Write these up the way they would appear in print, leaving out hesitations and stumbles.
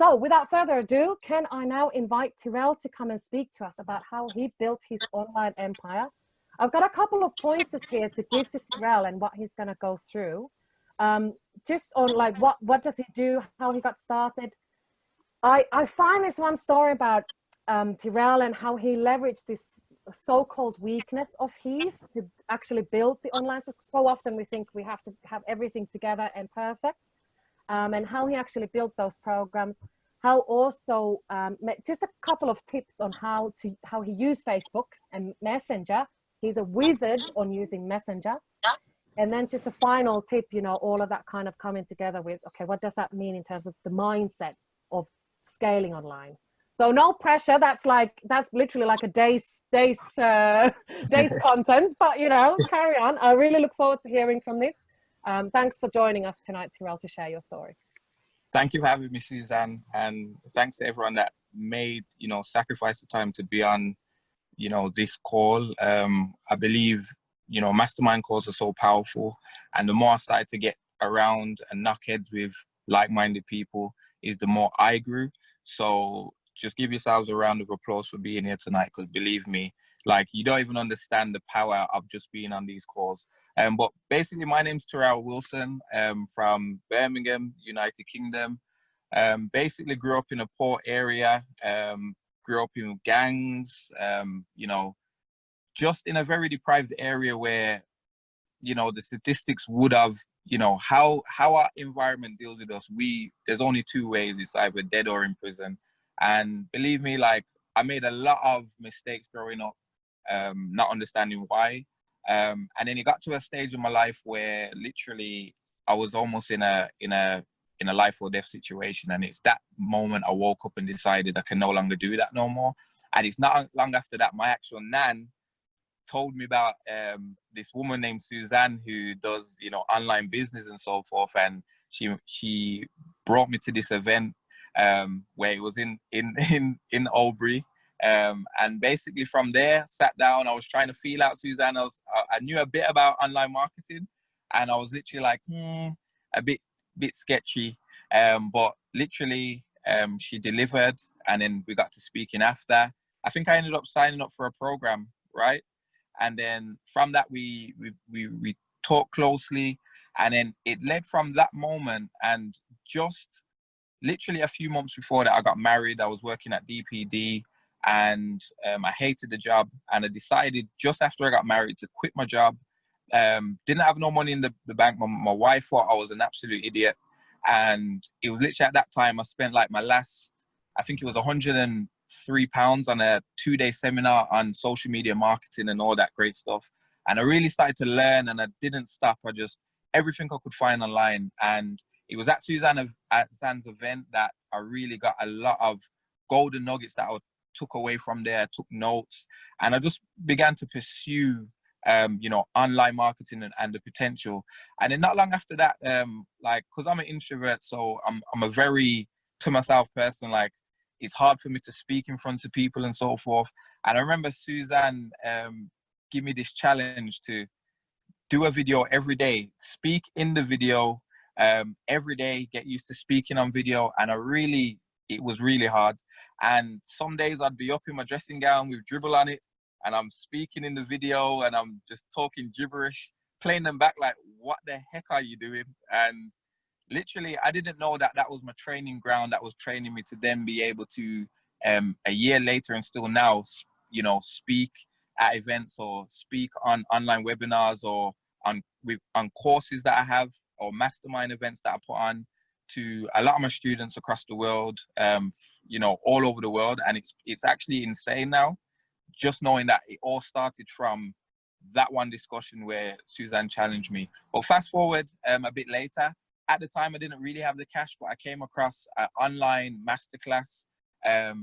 So without further ado, can I now invite Tyrell to come and speak to us about how he built his online empire? I've got a couple of pointers here to give to Tyrell and what he's going to go through. Just on like what does he do, how he got started. I find this one story about Tyrell and how he leveraged this so-called weakness of his to actually build the online. So often we think we have to have everything together and perfect, and how he actually built those programs. How also just a couple of tips on how he used Facebook and Messenger. He's a wizard on using Messenger. And then just a final tip, you know, all of that kind of coming together with, okay, what does that mean in terms of the mindset of scaling online? So no pressure. That's literally like a day's content, but you know, carry on. I really look forward to hearing from this. Thanks for joining us tonight, Tyrell, to share your story. Thank you for having me, Suzanne. And thanks to everyone that made, you know, sacrifice the time to be on, you know, this call. I believe, you know, mastermind calls are so powerful. And the more I started to get around and knock heads with like-minded people is the more I grew. So just give yourselves a round of applause for being here tonight, because believe me, like, you don't even understand the power of just being on these calls. But basically, my name's Tyrell Wilson, from Birmingham, United Kingdom. Basically grew up in a poor area, grew up in gangs, you know, just in a very deprived area where, you know, the statistics would have, you know, how our environment deals with us. There's only two ways: it's either dead or in prison. And believe me, like, I made a lot of mistakes growing up, not understanding why. And then it got to a stage in my life where literally I was almost in a life or death situation. And it's that moment I woke up and decided I can no longer do that no more. And it's not long after that, my actual nan told me about this woman named Suzanne who does, you know, online business and so forth. And she brought me to this event where it was in Albury. And basically from there, sat down, I was trying to feel out Suzanne. I knew a bit about online marketing, and I was literally like, a bit sketchy. But literally, she delivered, and then we got to speaking after. I think I ended up signing up for a program, right? And then from that, we talked closely, and then it led from that moment. And just literally a few months before that, I got married. I was working at DPD, and I hated the job. And I decided just after I got married to quit my job. Didn't have no money in the bank. My wife thought I was an absolute idiot. And it was literally at that time I spent like my last, I think it was £103 on a 2-day seminar on social media marketing and all that great stuff. And I really started to learn, and I didn't stop. I just, everything I could find online. And it was at Suzanne's event that I really got a lot of golden nuggets that I took away from there, took notes, and I just began to pursue, you know, online marketing and the potential. And then not long after that, like, cause I'm an introvert, so I'm a very to myself person. Like, it's hard for me to speak in front of people and so forth. And I remember Suzanne give me this challenge to do a video every day, speak in the video every day, get used to speaking on video. And it was really hard. And some days I'd be up in my dressing gown with dribble on it, and I'm speaking in the video and I'm just talking gibberish, playing them back like, what the heck are you doing? And literally, I didn't know that that was my training ground that was training me to then be able to, a year later and still now, you know, speak at events or speak on online webinars or on courses that I have, or mastermind events that I put on to a lot of my students across the world, you know, all over the world. And it's actually insane now, just knowing that it all started from that one discussion where Suzanne challenged me. But fast forward a bit later, at the time I didn't really have the cash, but I came across an online masterclass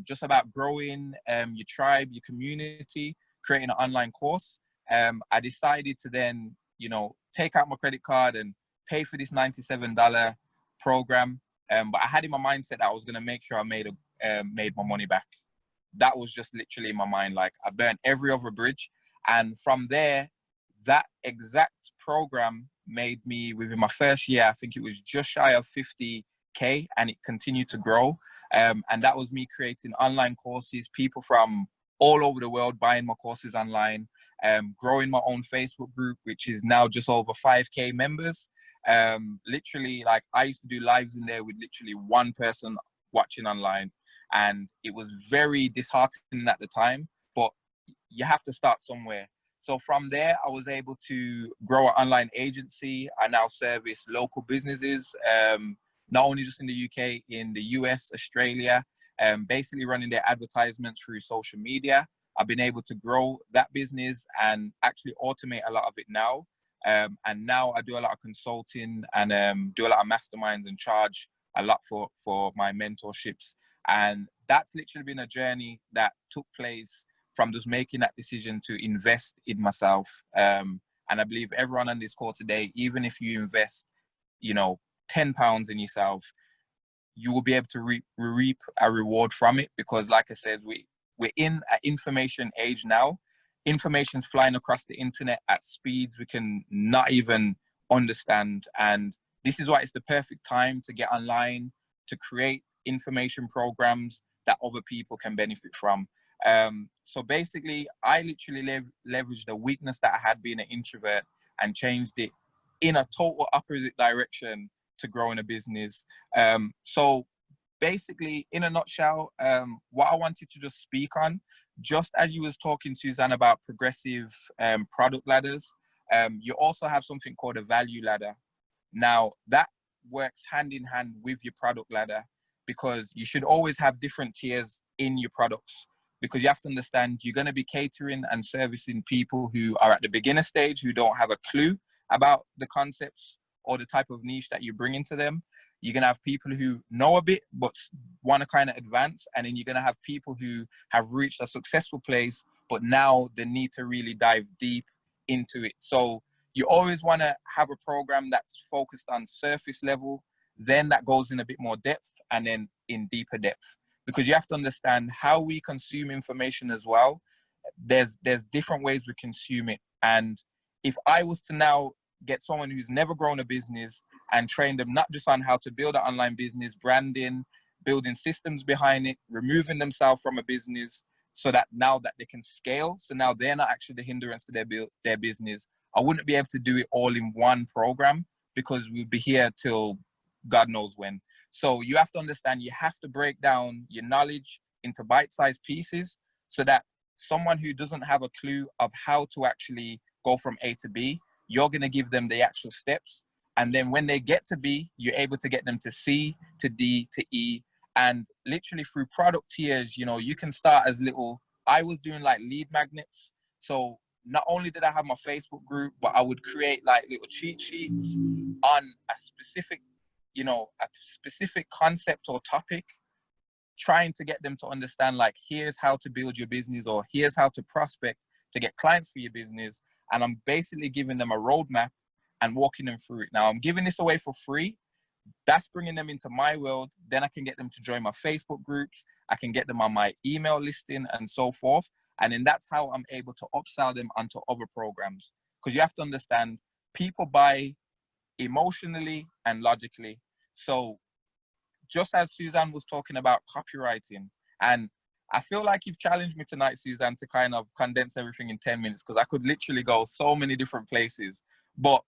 just about growing your tribe, your community, creating an online course. I decided to then, you know, take out my credit card and pay for this $97 program. But I had in my mindset that I was going to make sure I made my money back. That was just literally in my mind. Like, I burnt every other bridge. And from there, that exact program made me, within my first year, I think it was just shy of K, and it continued to grow. And that was me creating online courses, people from all over the world buying my courses online, growing my own Facebook group, which is now just over 5K members. Literally, like, I used to do lives in there with literally one person watching online, and it was very disheartening at the time, but you have to start somewhere. So from there, I was able to grow an online agency. I now service local businesses, not only just in the UK, in the US, Australia, basically running their advertisements through social media. I've been able to grow that business and actually automate a lot of it now. And now I do a lot of consulting and do a lot of masterminds and charge a lot for my mentorships. And that's literally been a journey that took place from just making that decision to invest in myself. And I believe everyone on this call today, even if you invest, you know, £10 in yourself, you will be able to reap a reward from it. Because like I said, we're in an information age now. Information's flying across the internet at speeds we can not even understand. And this is why it's the perfect time to get online, to create information programs that other people can benefit from. So basically, I literally leveraged the weakness that I had being an introvert and changed it in a total opposite direction to growing a business. So basically, in a nutshell, what I wanted to just speak on, just as you was talking, Suzanne, about progressive product ladders, you also have something called a value ladder. Now, that works hand in hand with your product ladder, because you should always have different tiers in your products, because you have to understand you're going to be catering and servicing people who are at the beginner stage, who don't have a clue about the concepts or the type of niche that you bring into them. You're going to have people who know a bit but want to kind of advance, and then you're going to have people who have reached a successful place but now they need to really dive deep into it. So you always want to have a program that's focused on surface level, then that goes in a bit more depth, and then in deeper depth, because you have to understand how we consume information as well. There's different ways we consume it. And if I was to now get someone who's never grown a business and train them not just on how to build an online business, branding, building systems behind it, removing themselves from a business so that now that they can scale, so now they're not actually the hindrance to their business, I wouldn't be able to do it all in one program, because we'll be here till God knows when. So you have to understand, you have to break down your knowledge into bite-sized pieces so that someone who doesn't have a clue of how to actually go from A to B, you're going to give them the actual steps. And then when they get to B, you're able to get them to C, to D, to E. And literally through product tiers, you know, you can start as little, I was doing like lead magnets. So not only did I have my Facebook group, but I would create like little cheat sheets on a specific, you know, a specific concept or topic, trying to get them to understand, like, here's how to build your business, or here's how to prospect to get clients for your business. And I'm basically giving them a roadmap and walking them through it. Now, I'm giving this away for free. That's bringing them into my world. Then I can get them to join my Facebook groups. I can get them on my email listing and so forth. And then that's how I'm able to upsell them onto other programs. Because you have to understand, people buy emotionally and logically. So just as Suzanne was talking about copywriting, and I feel like you've challenged me tonight, Suzanne, to kind of condense everything in 10 minutes, because I could literally go so many different places. But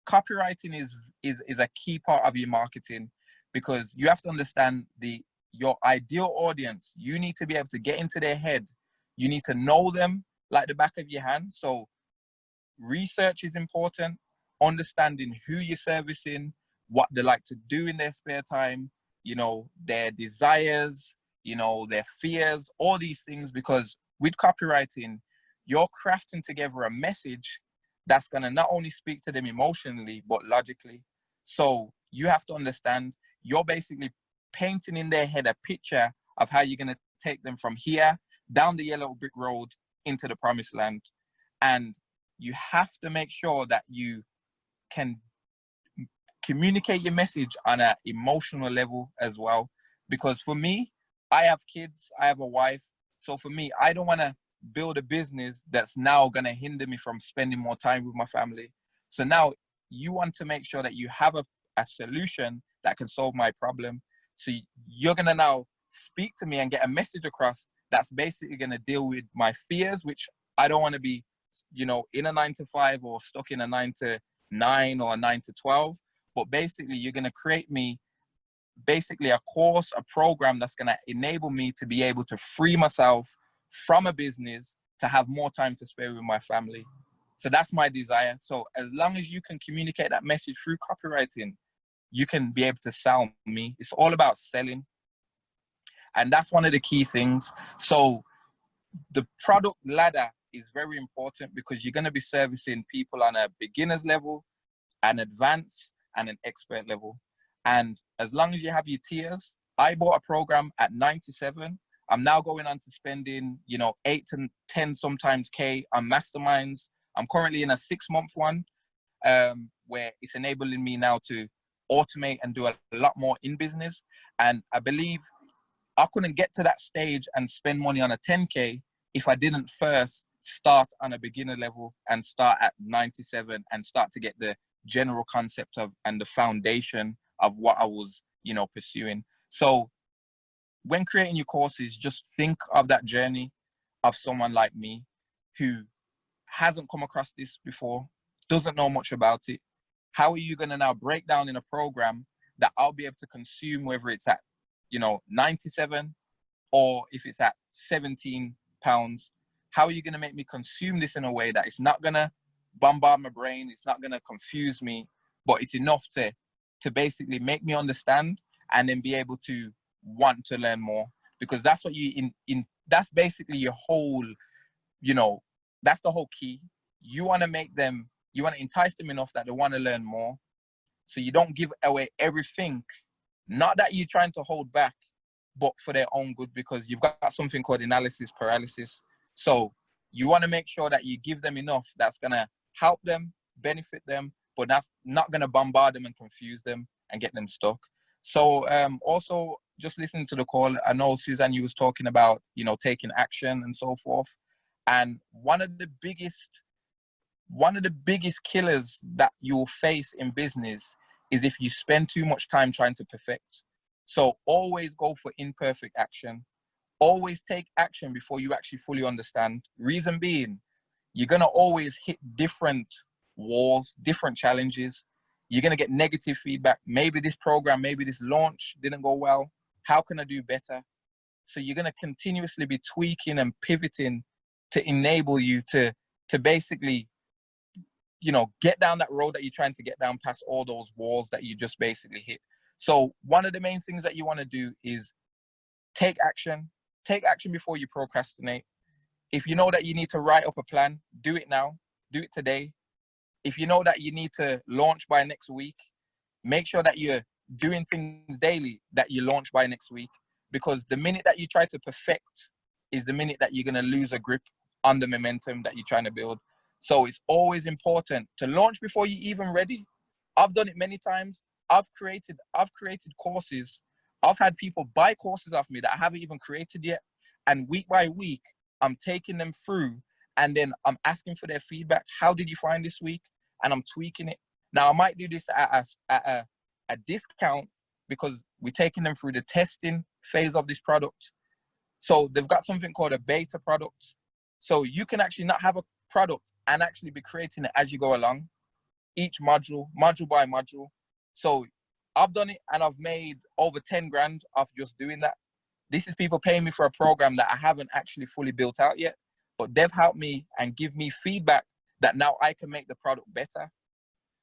copywriting is a key part of your marketing, because you have to understand your ideal audience. You need to be able to get into their head. You need to know them like the back of your hand. So research is important, understanding who you're servicing, what they like to do in their spare time, you know, their desires, you know, their fears, all these things. Because with copywriting, you're crafting together a message that's going to not only speak to them emotionally, but logically. So you have to understand, you're basically painting in their head a picture of how you're going to take them from here down the yellow brick road into the promised land. And you have to make sure that you can communicate your message on an emotional level as well. Because for me, I have kids, I have a wife. So for me, I don't want to build a business that's now going to hinder me from spending more time with my family. So now you want to make sure that you have a solution that can solve my problem. So you're going to now speak to me and get a message across that's basically going to deal with my fears, which I don't want to be, you know, in a 9 to 5 or stuck in a 9 to 9 or a 9 to 12. But basically, you're going to create me basically a course, a program that's going to enable me to be able to free myself from a business to have more time to spare with my family. So that's my desire. So as long as you can communicate that message through copywriting, you can be able to sell me. It's all about selling. And that's one of the key things. So the product ladder is very important because you're going to be servicing people on a beginner's level, an advanced, and an expert level. And as long as you have your tiers, I bought a program at 97. I'm now going on to spending, you know, 8 to 10 sometimes K on masterminds. I'm currently in a 6-month one where it's enabling me now to automate and do a lot more in business. And I believe I couldn't get to that stage and spend money on a 10K if I didn't first start on a beginner level and start at 97 and start to get the general concept of and the foundation of what I was, you know, pursuing. So when creating your courses, just think of that journey of someone like me who hasn't come across this before, doesn't know much about it. How are you going to now break down in a program that I'll be able to consume, whether it's at, you know, 97 or if it's at 17 pounds? How are you going to make me consume this in a way that it's not going to bombard my brain, it's not going to confuse me, but it's enough to basically make me understand and then be able to want to learn more? Because that's what you in that's basically your whole, you know, that's the whole key. You want to make them, you want to entice them enough that they want to learn more. So you don't give away everything. Not that you're trying to hold back, but for their own good, because you've got something called analysis paralysis. So you want to make sure that you give them enough that's going to help them, benefit them, but that's not going to bombard them and confuse them and get them stuck. So also just listening to the call, I know Suzanne, you was talking about, you know, taking action and so forth. And one of the biggest killers that you'll face in business is if you spend too much time trying to perfect. So always go for imperfect action. Always take action before you actually fully understand. Reason being, you're going to always hit different walls, different challenges. You're going to get negative feedback. Maybe this program, maybe this launch didn't go well. How can I do better? So you're going to continuously be tweaking and pivoting to enable you to basically, you know, get down that road that you're trying to get down past all those walls that you just basically hit. So one of the main things that you want to do is take action. Take action before you procrastinate. If you know that you need to write up a plan, do it now. Do it today. If you know that you need to launch by next week, make sure that you're doing things daily that you launch by next week. Because the minute that you try to perfect is the minute that you're going to lose a grip on the momentum that you're trying to build. So it's always important to launch before you're even ready. I've done it many times. I've created courses. I've had people buy courses off me that I haven't even created yet. And week by week, I'm taking them through and then I'm asking for their feedback. How did you find this week? And I'm tweaking it. Now, I might do this at a discount because we're taking them through the testing phase of this product. So they've got something called a beta product. So you can actually not have a product and actually be creating it as you go along, each module by module. So I've done it and I've made over 10 grand off just doing that. This is people paying me for a program that I haven't actually fully built out yet, but they've helped me and give me feedback that now I can make the product better.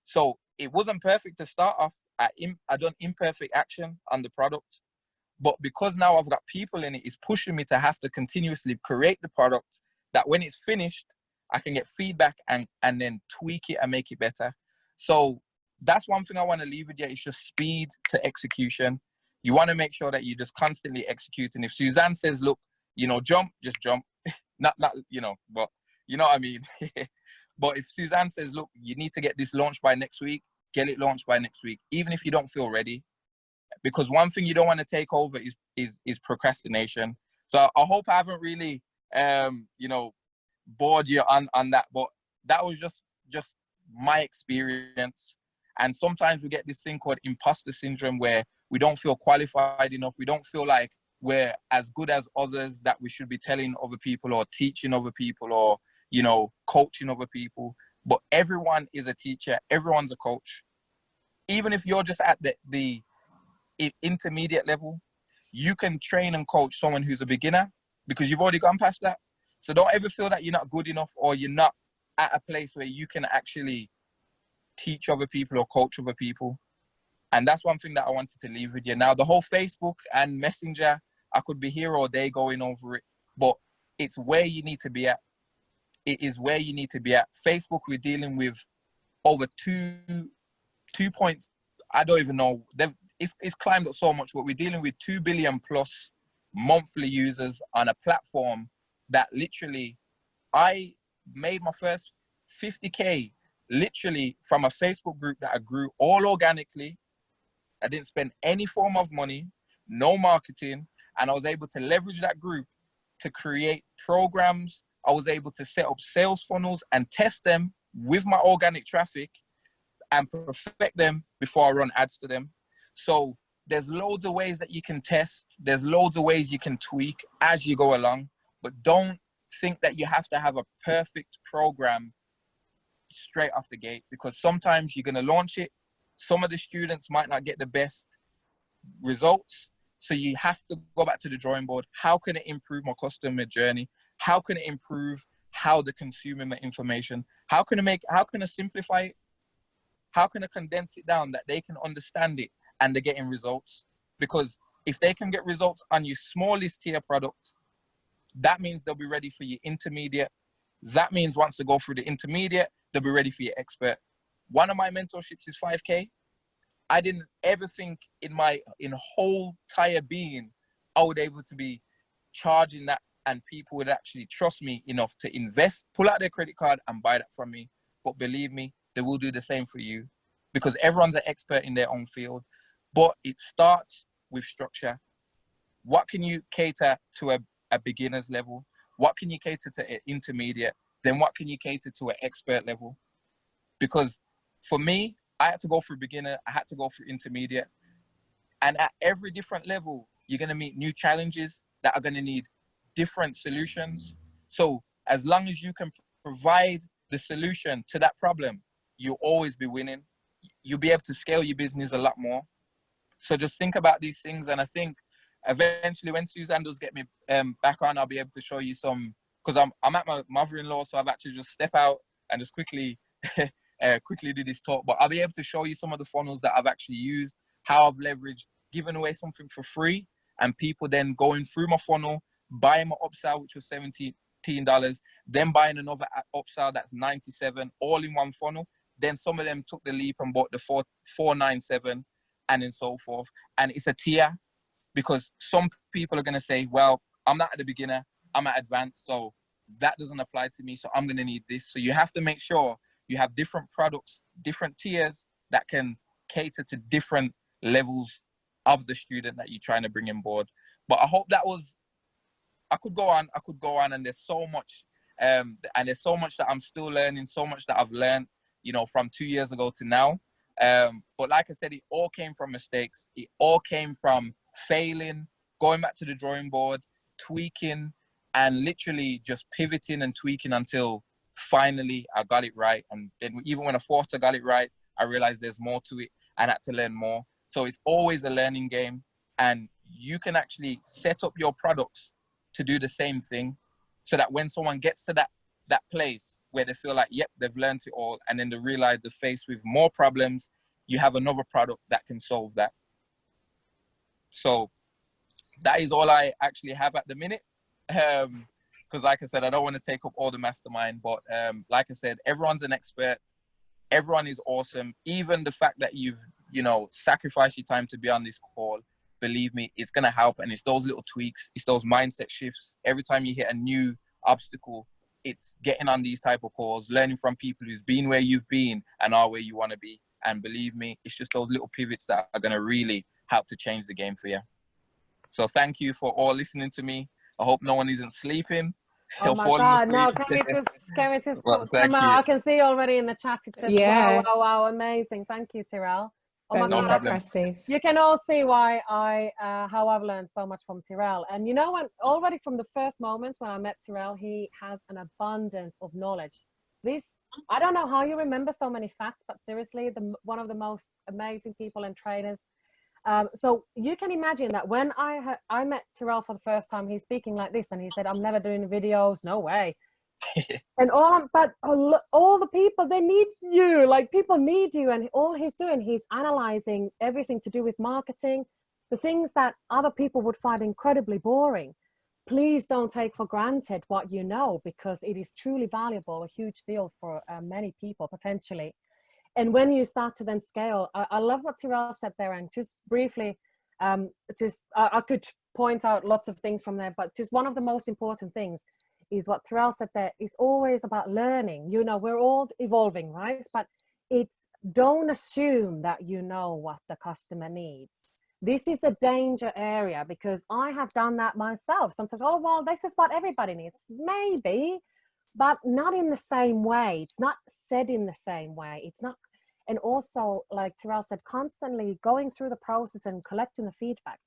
So it wasn't perfect to start off. I done imperfect action on the product, but because now I've got people in it, it's pushing me to have to continuously create the product that when it's finished, I can get feedback and then tweak it and make it better. So that's one thing I want to leave with you. It's just speed to execution. You want to make sure that you just constantly execute. And if Suzanne says, look, you know, jump, just jump. not, you know, but you know what I mean? But if Suzanne says, look, you need to get this launched by next week, get it launched by next week, even if you don't feel ready. Because one thing you don't want to take over is procrastination. So I hope I haven't really, you know, bored you on that, but that was just my experience. And sometimes we get this thing called imposter syndrome where we don't feel qualified enough. We don't feel like we're as good as others, that we should be telling other people or teaching other people or, you know, coaching other people. But everyone is a teacher. Everyone's a coach. Even if you're just at the intermediate level, you can train and coach someone who's a beginner because you've already gone past that. So don't ever feel that you're not good enough or you're not at a place where you can actually teach other people or coach other people. And that's one thing that I wanted to leave with you. Now, the whole Facebook and Messenger, I could be here all day going over it, but it's where you need to be at. It is where you need to be at. Facebook, we're dealing with over 2 points. I don't even know. It's climbed up so much, but we're dealing with 2 billion plus monthly users on a platform that literally, I made my first 50K literally from a Facebook group that I grew all organically. I didn't spend any form of money, no marketing, and I was able to leverage that group to create programs. I was able to set up sales funnels and test them with my organic traffic and perfect them before I run ads to them. So there's loads of ways that you can test. There's loads of ways you can tweak as you go along, but don't think that you have to have a perfect program straight off the gate, because sometimes you're going to launch it. Some of the students might not get the best results. So you have to go back to the drawing board. How can it improve my customer journey? How can it improve how they're consuming my information? How can I simplify it? How can I condense it down that they can understand it and they're getting results? Because if they can get results on your smallest tier product, that means they'll be ready for your intermediate. That means once they go through the intermediate, they'll be ready for your expert. One of my mentorships is 5K. I didn't ever think in whole entire being, I would able to be charging that and people would actually trust me enough to invest, pull out their credit card and buy that from me. But believe me, they will do the same for you because everyone's an expert in their own field. But it starts with structure. What can you cater to a beginner's level? What can you cater to an intermediate? Then what can you cater to an expert level? Because for me, I had to go through beginner, I had to go through intermediate. And at every different level, you're going to meet new challenges that are going to need different solutions. So as long as you can provide the solution to that problem, you'll always be winning. You'll be able to scale your business a lot more. So just think about these things. And I think eventually when Suzanne does get me back on, I'll be able to show you some, because I'm at my mother-in-law, so I've actually just step out and just quickly do this talk. But I'll be able to show you some of the funnels that I've actually used, how I've leveraged giving away something for free and people then going through my funnel, buying my upsell, which was $17, then buying another upsell that's $97, all in one funnel. Then some of them took the leap and bought the $497 and then so forth. And it's a tier because some people are going to say, well, I'm not at the beginner, I'm at advanced, so that doesn't apply to me, so I'm going to need this. So you have to make sure you have different products, different tiers that can cater to different levels of the student that you're trying to bring on board. But I hope that was, I could go on and there's so much, and there's so much that I'm still learning, so much that I've learned, you know, from 2 years ago to now. But like I said, it all came from mistakes. It all came from failing, going back to the drawing board, tweaking, and literally just pivoting and tweaking until finally I got it right. And then even when I thought I got it right, I realized there's more to it and I had to learn more. So it's always a learning game, and you can actually set up your products to do the same thing so that when someone gets to that place where they feel like, yep, they've learned it all, and then they realize they're faced with more problems, you have another product that can solve that. So that is all I actually have at the minute. Because like I said, I don't want to take up all the mastermind, but like I said, everyone's an expert. Everyone is awesome. Even the fact that you've, you know, sacrificed your time to be on this call, believe me, it's going to help. And it's those little tweaks, it's those mindset shifts. Every time you hit a new obstacle, it's getting on these type of calls, learning from people who's been where you've been and are where you want to be. And believe me, it's just those little pivots that are going to really help to change the game for you. So thank you for all listening to me. I hope no one isn't sleeping. Oh my falling God, asleep. no, can we just Well, come thank out? you. I can see already in the chat, it says, wow, Yeah, wow, wow, amazing. Thank you, Tyrell. Oh my very No God, problem. impressive. you can all see why how I've learned so much from Tyrell. And you know, when already from the first moment when I met Tyrell, he has an abundance of knowledge. I don't know how you remember so many facts, but seriously, one of the most amazing people and trainers. So you can imagine that when I met Tyrell for the first time, he's speaking like this, and he said, "I'm never doing videos, no way." And all the people, they need you, like people need you. And all he's doing, he's analyzing everything to do with marketing, the things that other people would find incredibly boring. Please don't take for granted what you know, because it is truly valuable, a huge deal for many people potentially. And when you start to then scale, I love what Tyrell said there. And just briefly, I could point out lots of things from there, but just one of the most important things is what Tyrell said there is always about learning. You know, we're all evolving, right? But don't assume that you know what the customer needs. This is a danger area, because I have done that myself. Sometimes, oh, well, this is what everybody needs. Maybe, but not in the same way. It's not said in the same way. It's not. And also, like Tyrell said, constantly going through the process and collecting the feedback,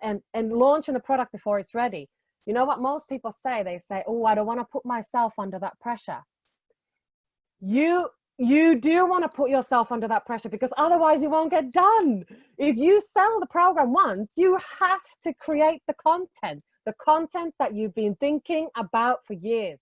and launching the product before it's ready. You know what most people say? They say, oh, I don't want to put myself under that pressure. You do want to put yourself under that pressure, because otherwise it won't get done. If you sell the program once, you have to create the content that you've been thinking about for years.